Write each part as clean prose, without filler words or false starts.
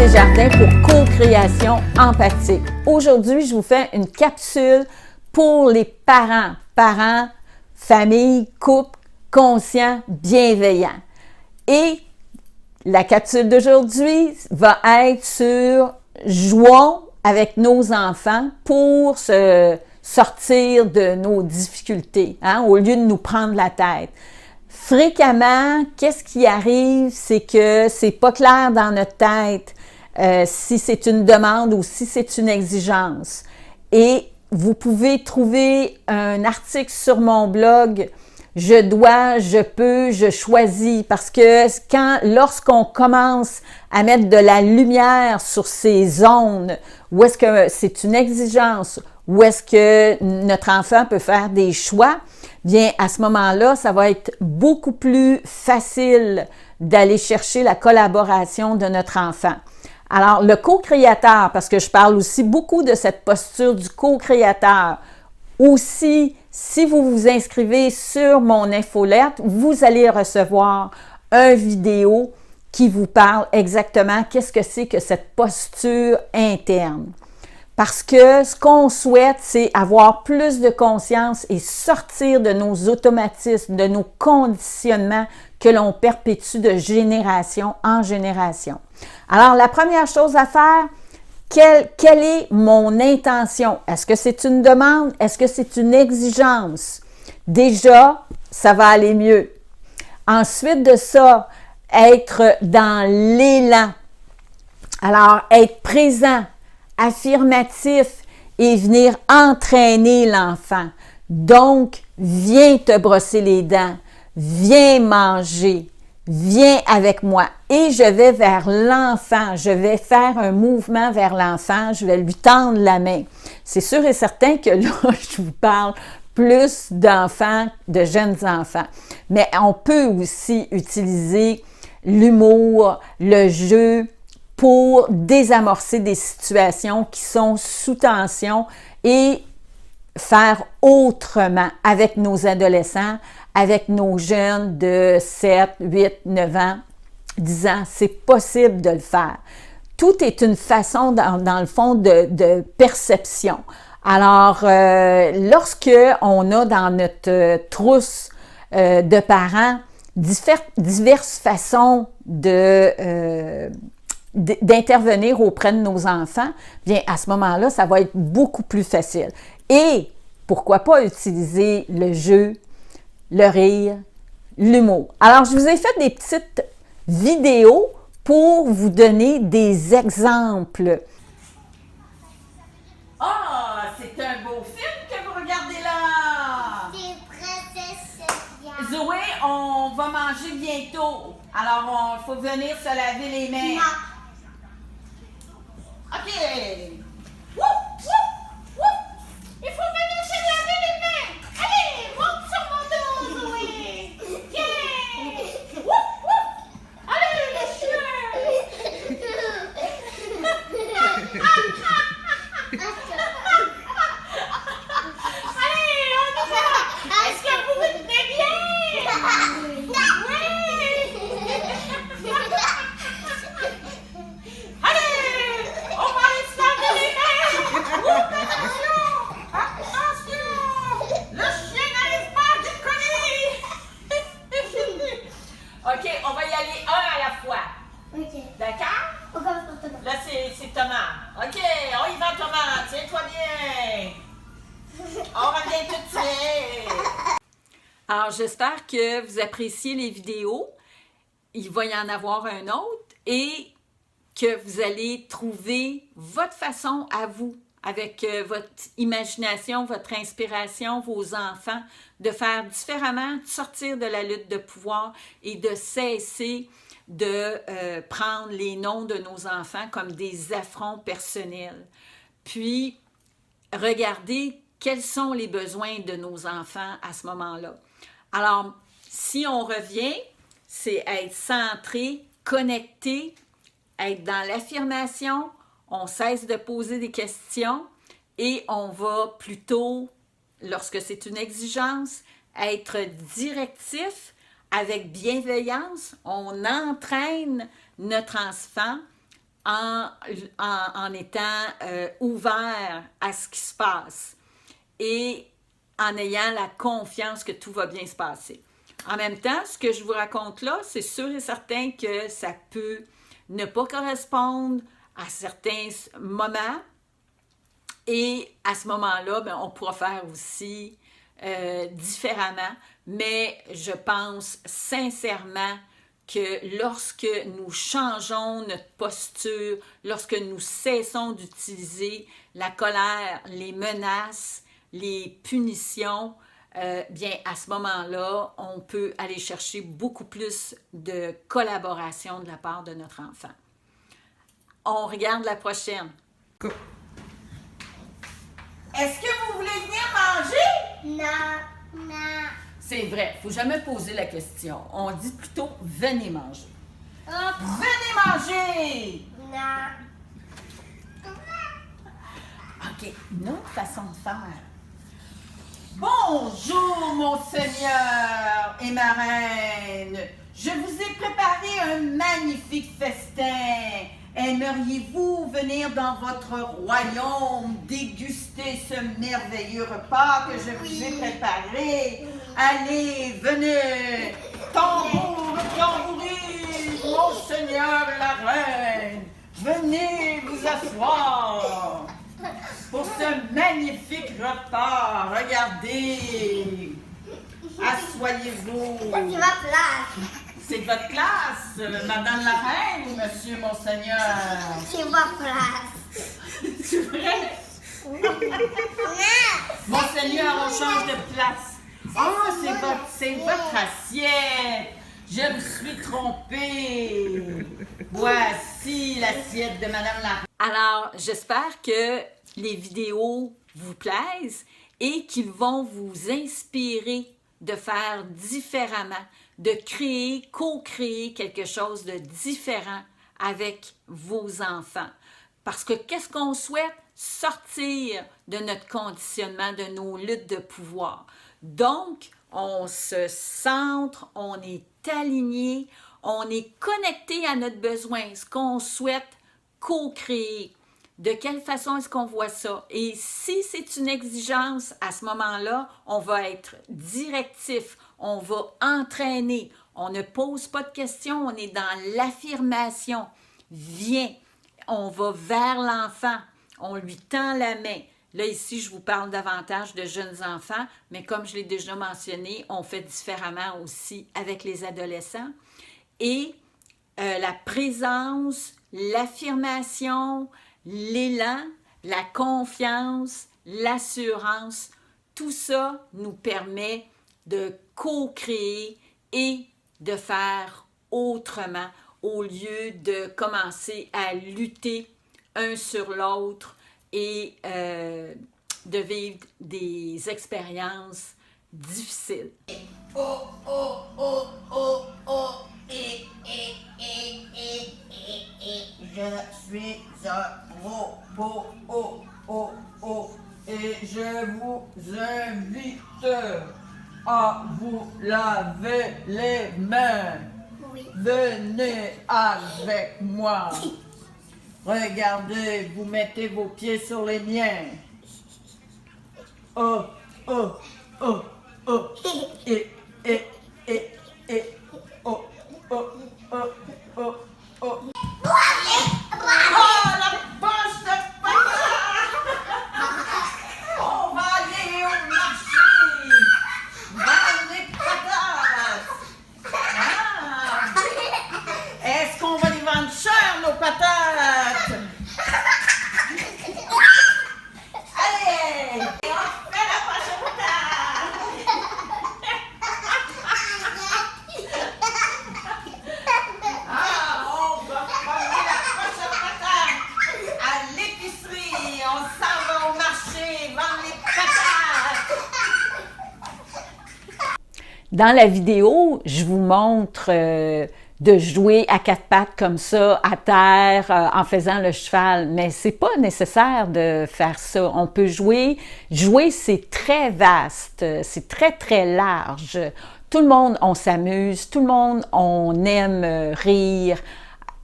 Desjardins pour co-création empathique. Aujourd'hui, je vous fais une capsule pour les parents, familles, couples conscients, bienveillants. Et la capsule d'aujourd'hui va être sur jouons avec nos enfants pour se sortir de nos difficultés, au lieu de nous prendre la tête. Fréquemment, qu'est-ce qui arrive, c'est que c'est pas clair dans notre tête si c'est une demande ou si c'est une exigence. Et vous pouvez trouver un article sur mon blog « Je dois, je peux, je choisis » parce que lorsqu'on commence à mettre de la lumière sur ces zones où est-ce que c'est une exigence, où est-ce que notre enfant peut faire des choix, bien à ce moment-là, ça va être beaucoup plus facile d'aller chercher la collaboration de notre enfant. Alors, le co-créateur, parce que je parle aussi beaucoup de cette posture du co-créateur, aussi, si vous vous inscrivez sur mon infolette, vous allez recevoir une vidéo qui vous parle exactement qu'est-ce que c'est que cette posture interne. Parce que ce qu'on souhaite, c'est avoir plus de conscience et sortir de nos automatismes, de nos conditionnements que l'on perpétue de génération en génération. Alors, la première chose à faire, quelle est mon intention? Est-ce que c'est une demande? Est-ce que c'est une exigence? Déjà, ça va aller mieux. Ensuite de ça, être dans l'élan. Alors, être présent, affirmatif et venir entraîner l'enfant. Donc, viens te brosser les dents, viens manger, viens avec moi. Et je vais vers l'enfant, je vais faire un mouvement vers l'enfant, je vais lui tendre la main. C'est sûr et certain que là, je vous parle plus d'enfants, de jeunes enfants. Mais on peut aussi utiliser l'humour, le jeu, pour désamorcer des situations qui sont sous tension et faire autrement avec nos adolescents, avec nos jeunes de 7, 8, 9 ans, 10 ans. C'est possible de le faire. Tout est une façon, dans le fond, de perception. Alors, lorsque on a dans notre trousse de parents diverses façons d'intervenir auprès de nos enfants, bien à ce moment-là, ça va être beaucoup plus facile. Et pourquoi pas utiliser le jeu, le rire, l'humour. Alors, je vous ai fait des petites vidéos pour vous donner des exemples. Ah, c'est un beau film que vous regardez là! C'est Princesse Zoé, on va manger bientôt. Alors, il faut venir se laver les mains. OK. Wouh, wouh, wouh. Il faut venir se laver les mains. Allez, monte sur mon dos, Zoé. Viens. Wouh, wouh. Allez, le chien. Allez, on y va. Est-ce que vous me tenez bien? Oui. Allez, on va aller se laver les mains. Attention, attention. Le chien n'arrive pas à décoller. OK, on va y aller un à la fois. Ok. D'accord? On commence par Thomas. Là, c'est Thomas. OK, on y va, Thomas. Tiens-toi bien. On revient tout de suite. Alors, j'espère que vous appréciez les vidéos. Il va y en avoir un autre et que vous allez trouver votre façon à vous, avec votre imagination, votre inspiration, vos enfants, de faire différemment, de sortir de la lutte de pouvoir et de cesser de prendre les noms de nos enfants comme des affronts personnels. Puis, regardez quels sont les besoins de nos enfants à ce moment-là. Alors, si on revient, c'est être centré, connecté, être dans l'affirmation, on cesse de poser des questions et on va plutôt, lorsque c'est une exigence, être directif avec bienveillance. On entraîne notre enfant en étant ouvert à ce qui se passe et en ayant la confiance que tout va bien se passer. En même temps, ce que je vous raconte là, c'est sûr et certain que ça peut ne pas correspondre à certains moments et à ce moment-là, bien, on pourra faire aussi différemment, mais je pense sincèrement que lorsque nous changeons notre posture, lorsque nous cessons d'utiliser la colère, les menaces, les punitions, bien à ce moment-là, on peut aller chercher beaucoup plus de collaboration de la part de notre enfant. On regarde la prochaine. Est-ce que vous voulez venir manger? Non, non. C'est vrai, il ne faut jamais poser la question. On dit plutôt « venez manger ». Venez manger! Non. OK, une autre façon de faire. Bonjour, mon Seigneur et ma Reine. Je vous ai préparé un magnifique festin. Aimeriez-vous venir dans votre royaume déguster ce merveilleux repas que je vous ai préparé? Allez, venez! Tambour, tambouris, mon Seigneur et la Reine! Venez vous asseoir pour ce magnifique repas. Regardez! Assoyez-vous! C'est ma place. C'est votre classe, Madame la Reine ou Monsieur Monseigneur? C'est ma place. C'est vrai? Non. Monseigneur, on change de place. Ah, c'est votre assiette. Je me suis trompée. Voici l'assiette de Madame la Reine. Alors, j'espère que les vidéos vous plaisent et qu'ils vont vous inspirer de faire différemment, de créer, co-créer quelque chose de différent avec vos enfants. Parce que qu'est-ce qu'on souhaite? Sortir de notre conditionnement, de nos luttes de pouvoir. Donc, on se centre, on est aligné, on est connecté à notre besoin, ce qu'on souhaite co-créer. De quelle façon est-ce qu'on voit ça? Et si c'est une exigence, à ce moment-là, on va être directif, on va entraîner, on ne pose pas de questions, on est dans l'affirmation. Viens, on va vers l'enfant, on lui tend la main. Là, ici, je vous parle davantage de jeunes enfants, mais comme je l'ai déjà mentionné, on fait différemment aussi avec les adolescents. Et la présence, l'affirmation, l'élan, la confiance, l'assurance, tout ça nous permet de co-créer et de faire autrement au lieu de commencer à lutter un sur l'autre et de vivre des expériences difficiles. Oh, oh, oh, oh, oh, je suis un robot, oh, oh, oh, et je vous invite à vous laver les mains. Oui. Venez avec moi. Regardez, vous mettez vos pieds sur les miens. Oh, oh, oh, oh, et, oh, oh, oh, oh, oh. Oh, la poche de patate! On va aller au marché! Vendre les patates! Ah! Est-ce qu'on va les vendre cher, nos patates? Allez! On fait la poche de patate! Ah, on va prendre la poche de patate à l'épicerie. On s'en va au marché vendre les patates. Dans la vidéo, je vous montre de jouer à quatre pattes comme ça, à terre, en faisant le cheval. Mais c'est pas nécessaire de faire ça. On peut jouer. Jouer, c'est très vaste. C'est très, très large. Tout le monde, on s'amuse. Tout le monde, on aime rire.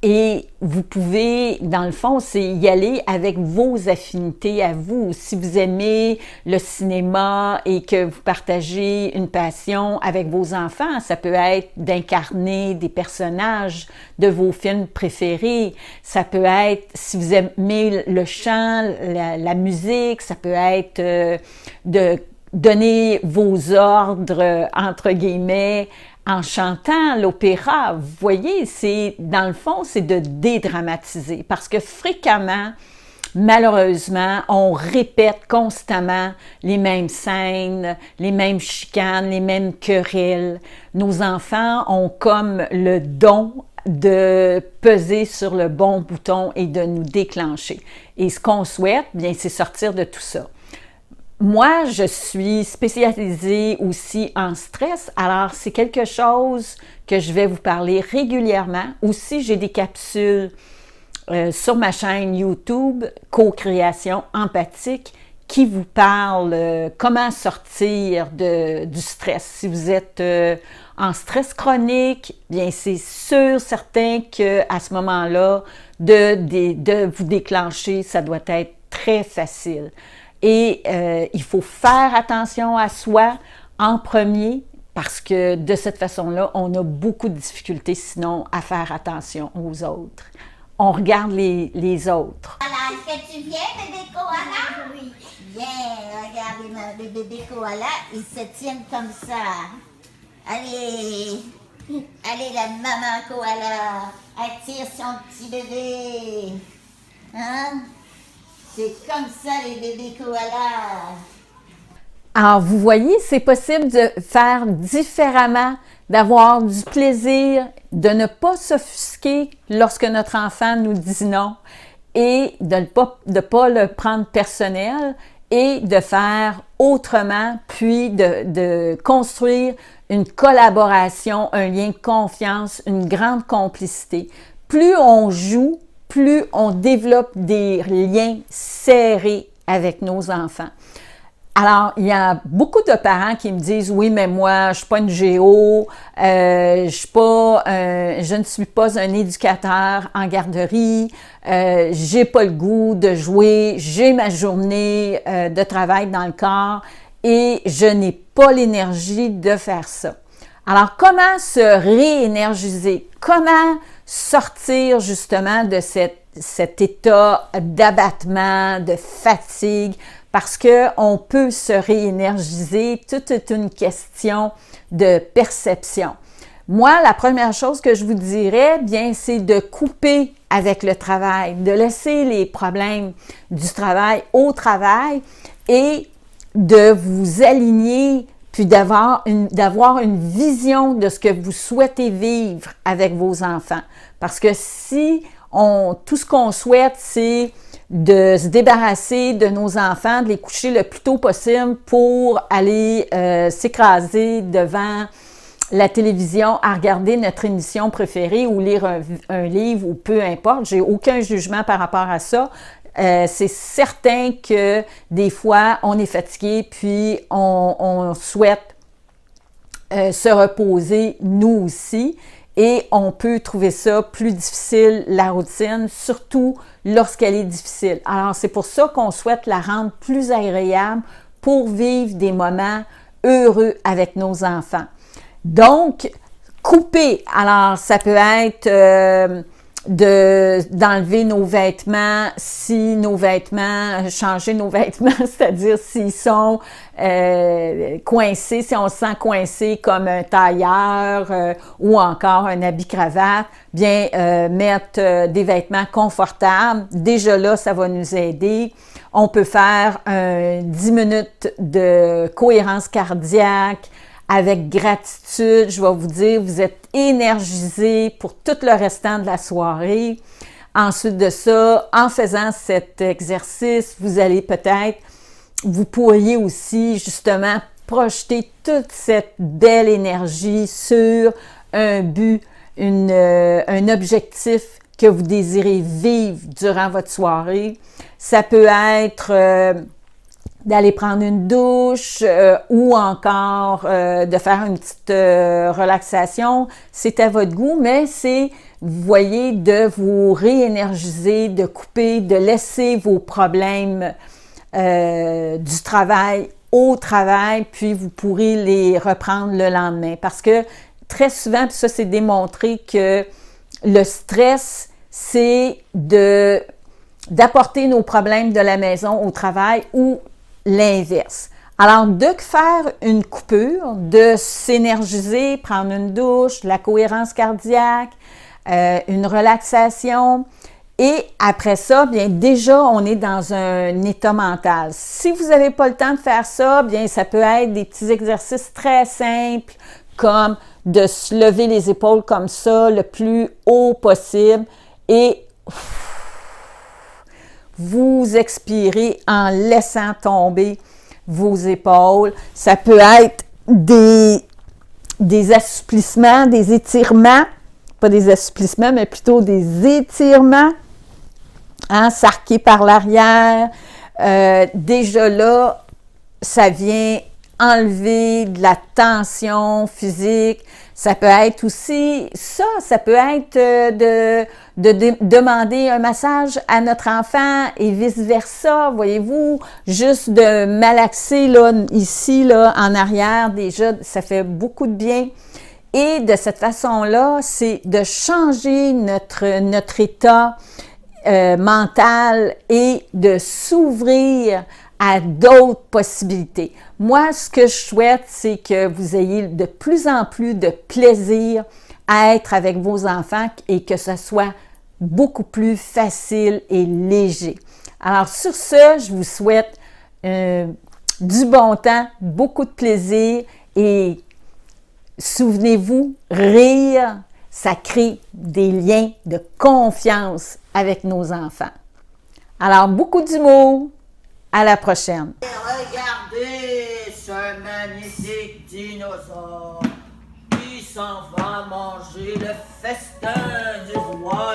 Et vous pouvez, dans le fond, c'est y aller avec vos affinités à vous. Si vous aimez le cinéma et que vous partagez une passion avec vos enfants, ça peut être d'incarner des personnages de vos films préférés. Ça peut être, si vous aimez le chant, la musique, ça peut être de donner vos ordres, entre guillemets, en chantant l'opéra. Vous voyez, c'est, dans le fond, c'est de dédramatiser parce que fréquemment, malheureusement, on répète constamment les mêmes scènes, les mêmes chicanes, les mêmes querelles. Nos enfants ont comme le don de peser sur le bon bouton et de nous déclencher. Et ce qu'on souhaite, bien, c'est sortir de tout ça. Moi, je suis spécialisée aussi en stress, alors c'est quelque chose que je vais vous parler régulièrement. Aussi, j'ai des capsules sur ma chaîne YouTube, Co-création empathique, qui vous parlent comment sortir du stress. Si vous êtes en stress chronique, bien c'est sûr, certain qu'à ce moment-là, de vous déclencher, ça doit être très facile. Et il faut faire attention à soi en premier parce que de cette façon-là, on a beaucoup de difficultés sinon à faire attention aux autres. On regarde les autres. Voilà, est-ce que tu viens, bébé koala? Oui. Viens, regarde les bébés koala, ils se tiennent comme ça. Allez, allez la maman koala, attire son petit bébé. Hein? C'est comme ça les bébés koalas. Alors, vous voyez, c'est possible de faire différemment, d'avoir du plaisir, de ne pas s'offusquer lorsque notre enfant nous dit non et de ne pas le prendre personnel et de faire autrement, puis de construire une collaboration, un lien de confiance, une grande complicité. Plus on joue, plus on développe des liens serrés avec nos enfants. Alors, il y a beaucoup de parents qui me disent « Oui, mais moi, je suis pas une géo, je ne suis pas un éducateur en garderie, j'ai pas le goût de jouer, j'ai ma journée de travail dans le corps et je n'ai pas l'énergie de faire ça. » Alors, comment se réénergiser? Comment sortir justement de cet état d'abattement, de fatigue? Parce qu'on peut se réénergiser, tout est une question de perception. Moi, la première chose que je vous dirais, bien, c'est de couper avec le travail, de laisser les problèmes du travail au travail et de vous aligner puis d'avoir une vision de ce que vous souhaitez vivre avec vos enfants. Parce que si tout ce qu'on souhaite, c'est de se débarrasser de nos enfants, de les coucher le plus tôt possible pour aller s'écraser devant la télévision à regarder notre émission préférée ou lire un livre ou peu importe. J'ai aucun jugement par rapport à ça. C'est certain que des fois, on est fatigué puis on souhaite se reposer nous aussi et on peut trouver ça plus difficile, la routine, surtout lorsqu'elle est difficile. Alors, c'est pour ça qu'on souhaite la rendre plus agréable pour vivre des moments heureux avec nos enfants. Donc, couper, alors ça peut être d'enlever nos vêtements, changer nos vêtements, c'est-à-dire s'ils sont coincés, si on se sent coincé comme un tailleur ou encore un habit-cravate, bien mettre des vêtements confortables. Déjà là, ça va nous aider. On peut faire 10 minutes de cohérence cardiaque, avec gratitude, je vais vous dire, vous êtes énergisé pour tout le restant de la soirée. Ensuite de ça, en faisant cet exercice, vous pourriez aussi justement projeter toute cette belle énergie sur un but, un objectif que vous désirez vivre durant votre soirée. Ça peut être d'aller prendre une douche ou encore de faire une petite relaxation, c'est à votre goût, mais c'est, vous voyez, de vous réénergiser, de couper, de laisser vos problèmes du travail au travail, puis vous pourrez les reprendre le lendemain. Parce que très souvent, puis ça c'est démontré que le stress, c'est d'apporter nos problèmes de la maison au travail ou l'inverse. Alors, de faire une coupure, de s'énergiser, prendre une douche, la cohérence cardiaque, une relaxation, et après ça, bien déjà, on est dans un état mental. Si vous n'avez pas le temps de faire ça, bien ça peut être des petits exercices très simples, comme de se lever les épaules comme ça, le plus haut possible, et vous expirez en laissant tomber vos épaules. Ça peut être des assouplissements, des étirements, pas des assouplissements, mais plutôt des étirements, hein, s'arquer par l'arrière. Déjà là, ça vient enlever de la tension physique. Ça peut être aussi ça peut être de demander un massage à notre enfant et vice-versa, voyez-vous, juste de malaxer là, ici, là, en arrière, déjà, ça fait beaucoup de bien. Et de cette façon-là, c'est de changer notre état mental et de s'ouvrir à d'autres possibilités. Moi, ce que je souhaite, c'est que vous ayez de plus en plus de plaisir à être avec vos enfants et que ce soit beaucoup plus facile et léger. Alors, sur ce, je vous souhaite du bon temps, beaucoup de plaisir et souvenez-vous, rire, ça crée des liens de confiance avec nos enfants. Alors, beaucoup d'humour. À la prochaine. Regardez ce magnifique dinosaure qui s'en va manger le festin du roi